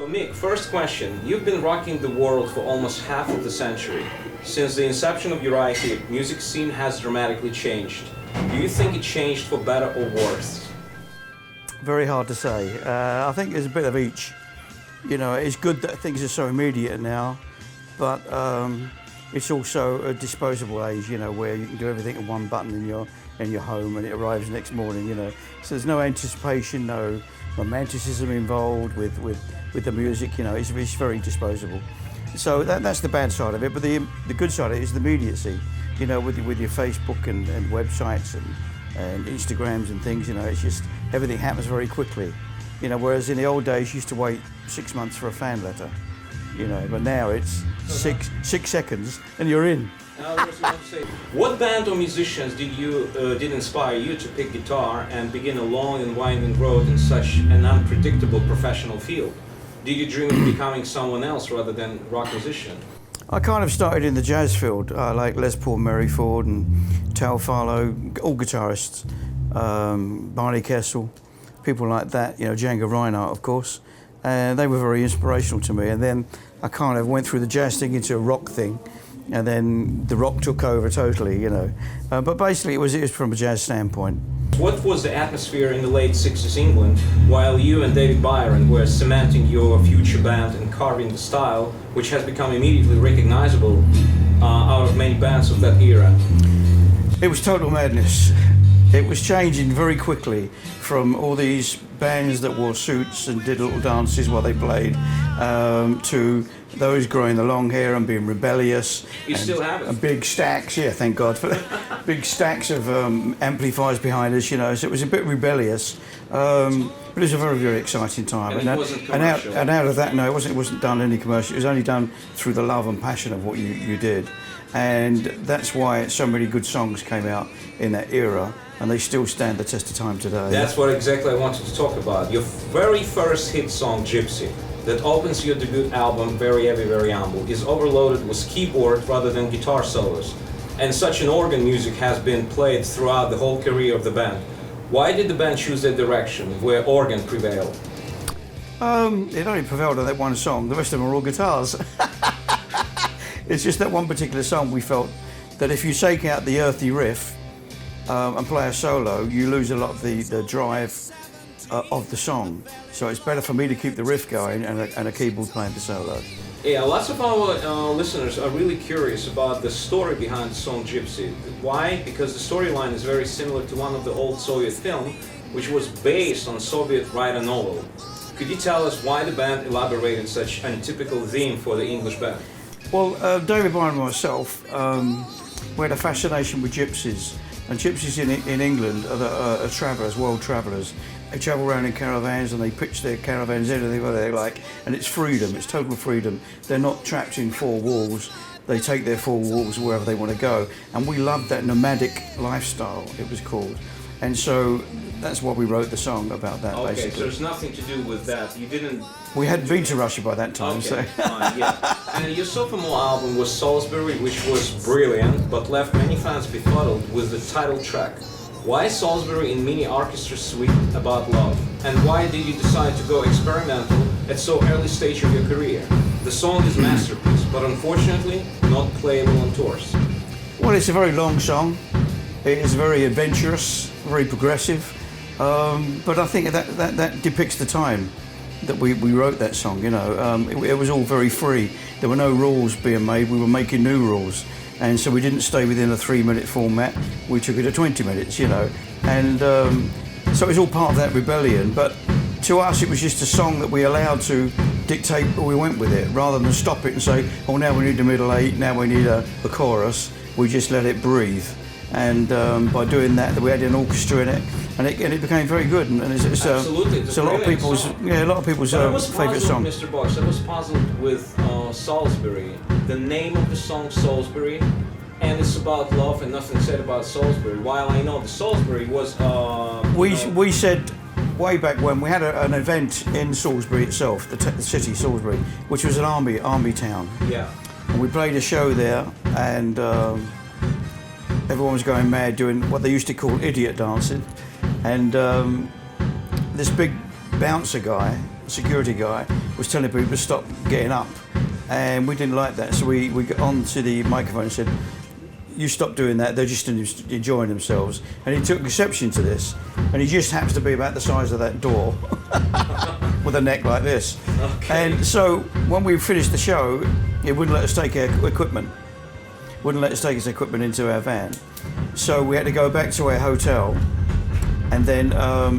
So Mick, first question. You've been rocking the world for almost half of the century. Since the inception of Uriah Heep, music scene has dramatically changed. Do you think it changed for better or worse? Very hard to say. I think there's a bit of each. You know, it's good that things are so immediate now, but it's also a disposable age, you know, where you can do everything in one button in your home and it arrives next morning, you know. So there's no anticipation, no romanticism involved with the music, you know, it's very disposable. So that's the bad side of it, but the good side of it is the immediacy, you know, with your Facebook and websites and Instagrams and things, you know, it's just everything happens very quickly. You know, whereas in the old days you used to wait 6 months for a fan letter, you know, but now it's six seconds and you're in. What band or musicians did inspire you to pick guitar and begin a long and winding road in such an unpredictable professional field? Did you dream of becoming someone else rather than rock musician? I kind of started in the jazz field, like Les Paul Merriford and Tal Farlow, all guitarists, Barney Kessel, people like that, you know, Django Reinhardt, of course. And they were very inspirational to me. And then I kind of went through the jazz thing into a rock thing, and then the rock took over totally, you know. But basically it was from a jazz standpoint. What was the atmosphere in the late 60s England while you and David Byron were cementing your future band and carving the style, which has become immediately recognizable out of many bands of that era? It was total madness. It was changing very quickly from all these bands that wore suits and did little dances while they played to those growing the long hair and being rebellious. You still have it? And big stacks, yeah, thank God for that. Big stacks of amplifiers behind us, you know, so it was a bit rebellious. But it was a very, very exciting time. And it wasn't commercial? And out of that, no, it wasn't done any commercial. It was only done through the love and passion of what you did. And that's why so many good songs came out in that era, and they still stand the test of time today. That's what exactly I wanted to talk about. Your very first hit song, Gypsy, that opens your debut album, Very Heavy, Very Humble, is overloaded with keyboard rather than guitar solos. And such an organ music has been played throughout the whole career of the band. Why did the band choose that direction, where organ prevailed? It only prevailed on that one song, the rest of them are all guitars. It's just that one particular song we felt that if you take out the earthy riff and play a solo, you lose a lot of the drive of the song. So it's better for me to keep the riff going and a keyboard playing the solo. Yeah, lots of our listeners are really curious about the story behind the song Gypsy. Why? Because the storyline is very similar to one of the old Soviet film, which was based on Soviet writer novel. Could you tell us why the band elaborated such an untypical theme for the English band? Well, David Byron and myself, we had a fascination with gypsies. And gypsies in England are travellers, world travellers. They travel around in caravans and they pitch their caravans anything where they like, and it's freedom, it's total freedom. They're not trapped in four walls. They take their four walls wherever they want to go. And we loved that nomadic lifestyle, it was called. And so that's why we wrote the song about that, basically. Okay, so there's nothing to do with that. You didn't... We hadn't been to Russia by that time, okay, so... fine, yeah. And your sophomore album was Salisbury, which was brilliant, but left many fans befuddled with the title track. Why Salisbury in mini orchestra suite about love? And why did you decide to go experimental at so early stage of your career? The song is a masterpiece, but unfortunately not playable on tours. Well, it's a very long song. It is very adventurous, very progressive, but I think that depicts the time that we wrote that song, you know. It was all very free. There were no rules being made, we were making new rules. And so we didn't stay within a 3-minute format, we took it to 20 minutes, you know. And so it was all part of that rebellion, but to us it was just a song that we allowed to dictate where we went with it, rather than stop it and say, oh, now we need the middle eight, now we need a chorus. We just let it breathe. And by doing that, we had an orchestra in it, and it became very good. And it's absolutely, it's a lot of people's favourite song. Mr. Box, I was puzzled with Salisbury, the name of the song Salisbury, and it's about love and nothing said about Salisbury. While I know the Salisbury was we said way back when we had an event in Salisbury itself, the city Salisbury, which was an army town. Yeah. And we played a show there, and everyone was going mad doing what they used to call idiot dancing. And this big bouncer guy security guy was telling people to stop getting up, and we didn't like that. So we got onto the microphone and said, "You stop doing that. They're just enjoying themselves." And he took exception to this, and he just happens to be about the size of that door, with a neck like this. Okay. And so when we finished the show, he wouldn't let us take our equipment. Wouldn't let us take his equipment into our van. So we had to go back to our hotel, and then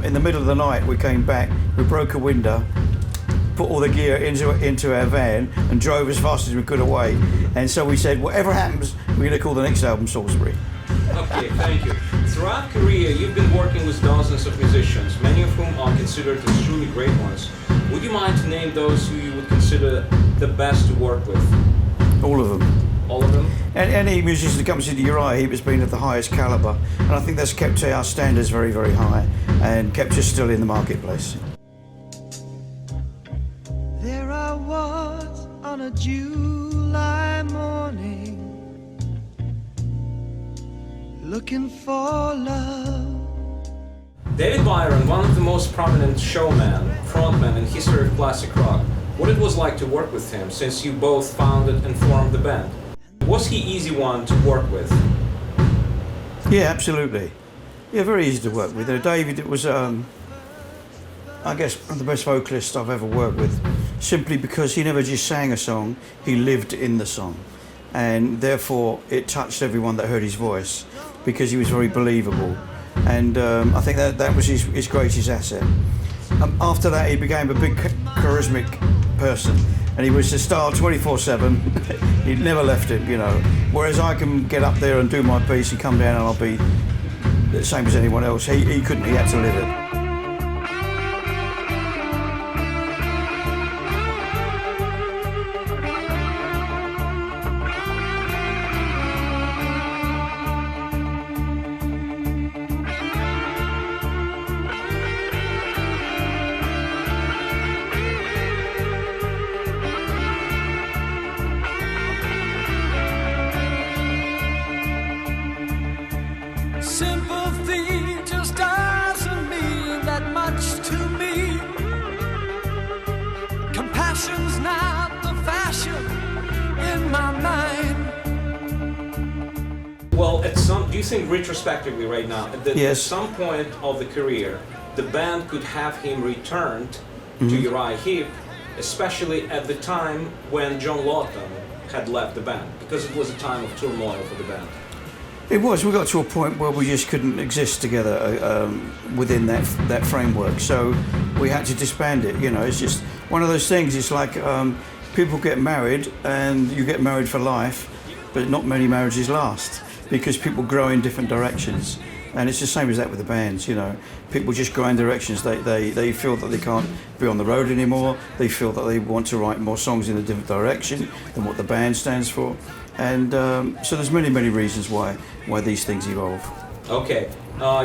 in the middle of the night we came back, we broke a window, put all the gear into our van and drove as fast as we could away. And so we said, whatever happens, we're going to call the next album Salisbury. Okay, thank you. Throughout Korea, you've been working with dozens of musicians, many of whom are considered as truly great ones. Would you mind to name those who you would consider the best to work with? All of them. All of them? And any musician that comes into Uriah Heep has been of the highest calibre, and I think that's kept our standards very, very high and kept us still in the marketplace. There I was on a July morning, looking for love. David Byron, one of the most prominent showmen, frontmen in history of classic rock. What it was like to work with him, since you both founded and formed the band. Was he easy one to work with? Yeah, absolutely. Yeah, very easy to work with. David was, I guess, one of the best vocalists I've ever worked with, simply because he never just sang a song, he lived in the song. And therefore, it touched everyone that heard his voice, because he was very believable. And I think that was his greatest asset. After that, he became a big charismatic person, and he was a star 24/7. He never left it, you know. Whereas I can get up there and do my piece and come down and I'll be the same as anyone else. He couldn't, he had to live it. Sympathy just doesn't mean that much to me. Compassion's not the fashion in my mind. Well, do you think retrospectively right now, that Yes. at some point of the career, the band could have him returned to Uriah Heep, especially at the time when John Lawton had left the band, because it was a time of turmoil for the band? It was. We got to a point where we just couldn't exist together within that framework. So we had to disband it. You know, it's just one of those things. It's like people get married, and you get married for life, but not many marriages last because people grow in different directions. And it's the same as that with the bands. You know, people just grow in directions. They feel that they can't be on the road anymore. They feel that they want to write more songs in a different direction than what the band stands for. And so there's many reasons why these things evolve. Okay,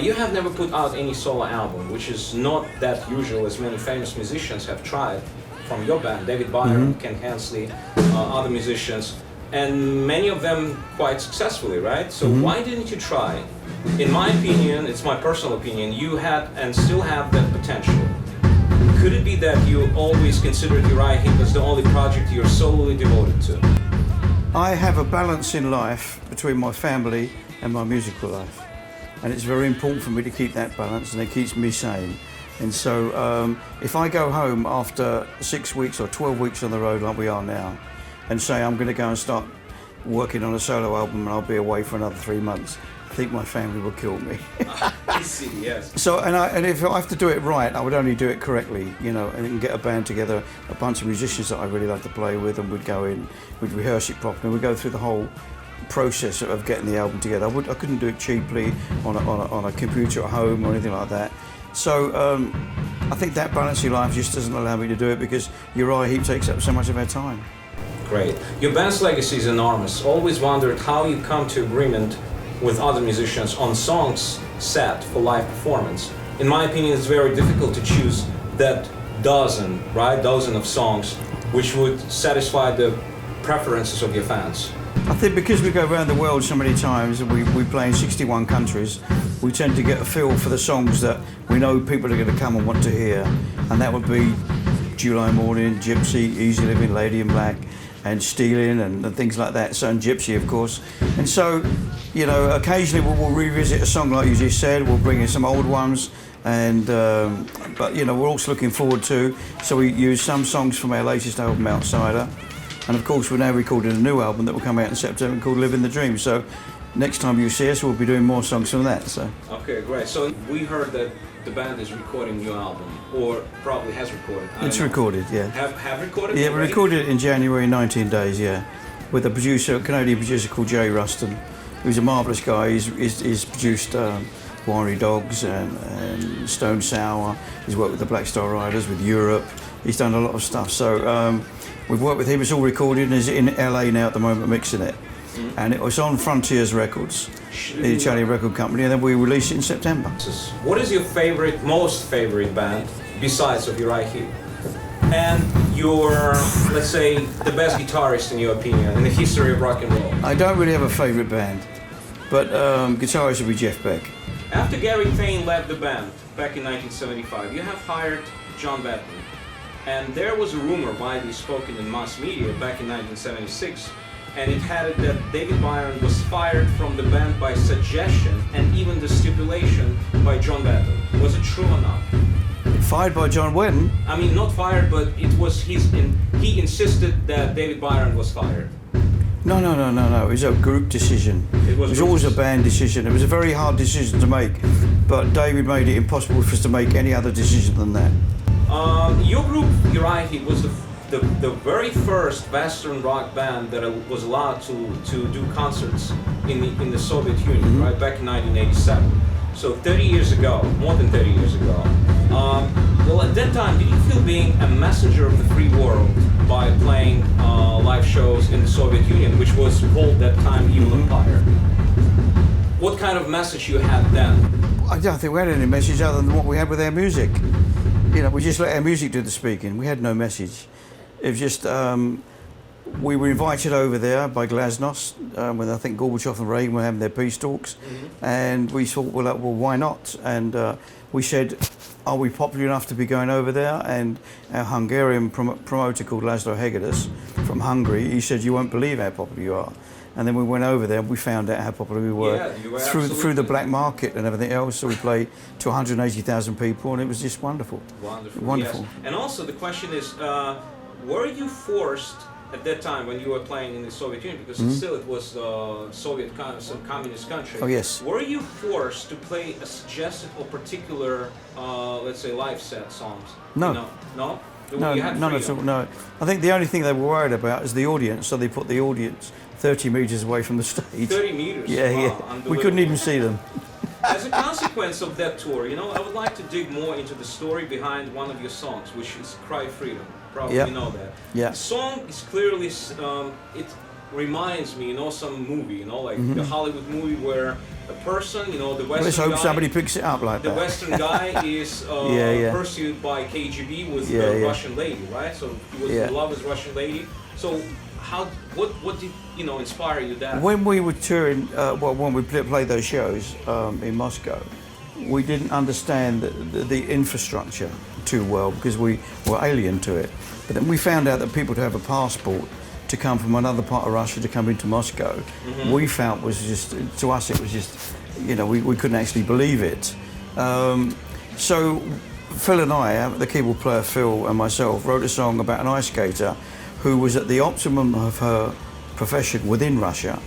you have never put out any solo album, which is not that usual, as many famous musicians have tried from your band, David Byron, Ken Hensley, other musicians, and many of them quite successfully, right? So why didn't you try? In my opinion, it's my personal opinion, you had and still have that potential. Could it be that you always considered Uriah Heep as the only project you're solely devoted to? I have a balance in life between my family and my musical life, and it's very important for me to keep that balance, and it keeps me sane. And so if I go home after 6 weeks or 12 weeks on the road like we are now and say I'm going to go and start working on a solo album and I'll be away for another 3 months, I think my family will kill me. I see, yes. So, and if I have to do it right, I would only do it correctly, you know, and get a band together, a bunch of musicians that I really like to play with, and we'd go in, we'd rehearse it properly, and we'd go through the whole process of getting the album together. I couldn't do it cheaply on a computer at home or anything like that. So I think that balance in life just doesn't allow me to do it because Uriah Heep takes up so much of our time. Great. Your band's legacy is enormous. Always wondered how you come to agreement with other musicians on songs set for live performance. In my opinion, it's very difficult to choose that dozen of songs which would satisfy the preferences of your fans. I think because we go around the world so many times and we play in 61 countries, we tend to get a feel for the songs that we know people are going to come and want to hear, and that would be July Morning, Gypsy, Easy Living, Lady in Black, and Stealing and things like that. So, and Gypsy, of course. And so, you know, occasionally we'll revisit a song like you just said. We'll bring in some old ones. And but you know, we're also looking forward to. So we use some songs from our latest album, Outsider. And of course, we're now recording a new album that will come out in September called Living the Dream. So next time you see us, we'll be doing more songs from that. So. Okay, great. So we heard that the band is recording a new album, or probably has recorded. It's recorded, yeah. Have recorded? Yeah, we recorded it in January in 19 days, yeah, with a producer, a Canadian producer called Jerry Ruston, who's a marvellous guy. He's produced Winery Dogs and Stone Sour. He's worked with the Black Star Riders, with Europe. He's done a lot of stuff. So we've worked with him. It's all recorded and he's in LA now at the moment mixing it. And it was on Frontiers Records, the Italian record company, and then we released it in September. What is your favorite, most favorite band besides of Uriah Heep? And your, let's say, the best guitarist in your opinion in the history of rock and roll? I don't really have a favourite band, but guitarist would be Jeff Beck. After Gary Payne left the band back in 1975, you have hired John Batten. And there was a rumor widely spoken in mass media back in 1976, and it had it that David Byron was fired from the band by suggestion and even the stipulation by John Batten. Was it true or not? Fired by John when? I mean, not fired, but it was he insisted that David Byron was fired. No. It was a group decision. It was always a band decision. It was a very hard decision to make, but David made it impossible for us to make any other decision than that. Your group, Uriah Heep, was the very first Western rock band that was allowed to do concerts in the Soviet Union, right, back in 1987. So 30 years ago, more than 30 years ago. Well, at that time, did you feel being a messenger of the free world by playing live shows in the Soviet Union, which was called that time Evil Empire? What kind of message you had then? I don't think we had any message other than what we had with our music. You know, we just let our music do the speaking. We had no message. It was just, we were invited over there by Glasnost when I think Gorbachev and Reagan were having their peace talks, and we thought, well, why not? And we said, are we popular enough to be going over there? And our Hungarian promoter called Laszlo Hegedus from Hungary, he said, you won't believe how popular you are. And then we went over there and we found out how popular we were, through the black market and everything else. So we played to 180,000 people and it was just wonderful. Wonderful. Yes. And also the question is, were you forced at that time when you were playing in the Soviet Union, because it was Soviet some communist country. Oh yes. Were you forced to play a suggested or particular, let's say, live set songs? No. No? No, none at all. No. I think the only thing they were worried about is the audience, so they put the audience 30 metres away from the stage. 30 metres? Yeah, wow, We couldn't even see them. As a consequence of that tour, I would like to dig more into the story behind one of your songs, which is Cry Freedom. Probably you know that. Yeah. The song is clearly, it reminds me, some movie, like the Hollywood movie where a person, the Western guy... Let's hope somebody picks it up like that. The Western guy is pursued by KGB with a Russian lady, right? So he was in love with a Russian lady. So what did, inspire you that? When we were touring, when we played those shows in Moscow, we didn't understand the infrastructure too well because we were alien to it. But then we found out that people to have a passport to come from another part of Russia to come into Moscow, we felt was just, to us it was just, we couldn't actually believe it. So Phil and I, the keyboard player Phil and myself, wrote a song about an ice skater who was at the optimum of her profession within Russia,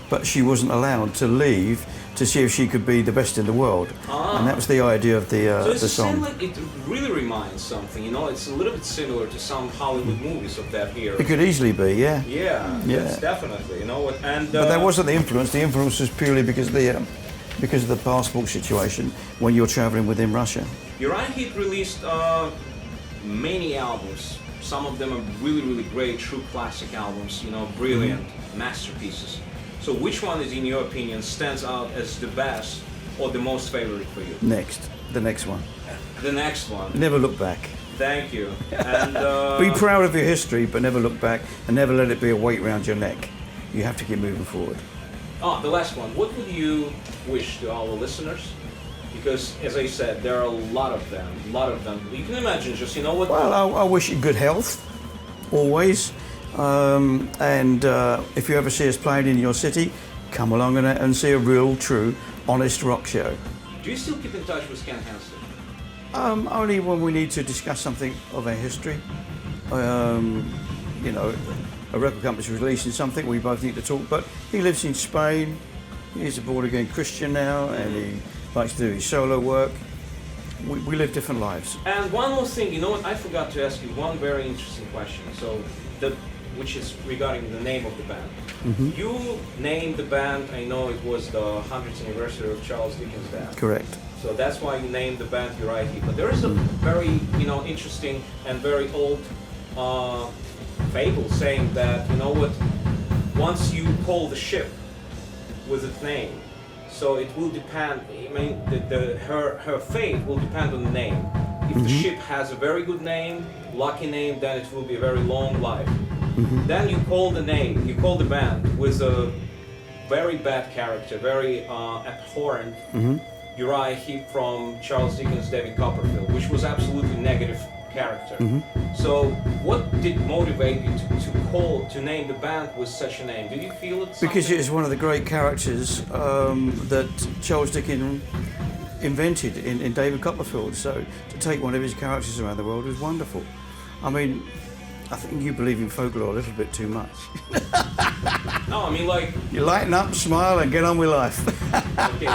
but she wasn't allowed to leave to see if she could be the best in the world. And that was the idea of the song. Like it really reminds something, it's a little bit similar to some Hollywood movies of that era. It could easily be, yeah. Yeah, that's definitely, and but that wasn't the influence. The influence was purely because of the passport situation when you're traveling within Russia. Uriah Heep released many albums. Some of them are really, really great, true classic albums, brilliant masterpieces. So which one is, in your opinion, stands out as the best or the most favorite for you? The next one. The next one. Never look back. Thank you. And be proud of your history, but never look back, and never let it be a weight around your neck. You have to keep moving forward. The last one. What would you wish to our listeners if Because, as I said, there are a lot of them. You can imagine, just, you know what? Well, I wish you good health, always. And if you ever see us playing in your city, come along and see a real, true, honest rock show. Do you still keep in touch with Ken Hansen? Only when we need to discuss something of our history. You know, a record company's releasing something, we both need to talk. But he lives in Spain. He's a born-again Christian now, and he likes to do his solo work. We live different lives. And one more thing, you know what? I forgot to ask you one very interesting question. Which is regarding the name of the band. Mm-hmm. You named the band. I know it was the 100th anniversary of Charles Dickens' death. Correct. So that's why you named the band Uriah Heep. But there is a very, interesting and very old fable saying that, you know what, once you call the ship with its name, so it will depend, I mean, her fate will depend on the name. If the ship has a very good name, lucky name, then it will be a very long life. Then you call the band with a very bad character, very abhorrent Uriah Heep from Charles Dickens' David Copperfield, which was absolutely negative character. So what did motivate you to name the band with such a name? Did you feel it? Because it is one of the great characters that Charles Dickens invented in David Copperfield. So to take one of his characters around the world was wonderful. I mean, I think you believe in folklore a little bit too much. No, I mean, like... You lighten up, smile, and get on with life. Okay.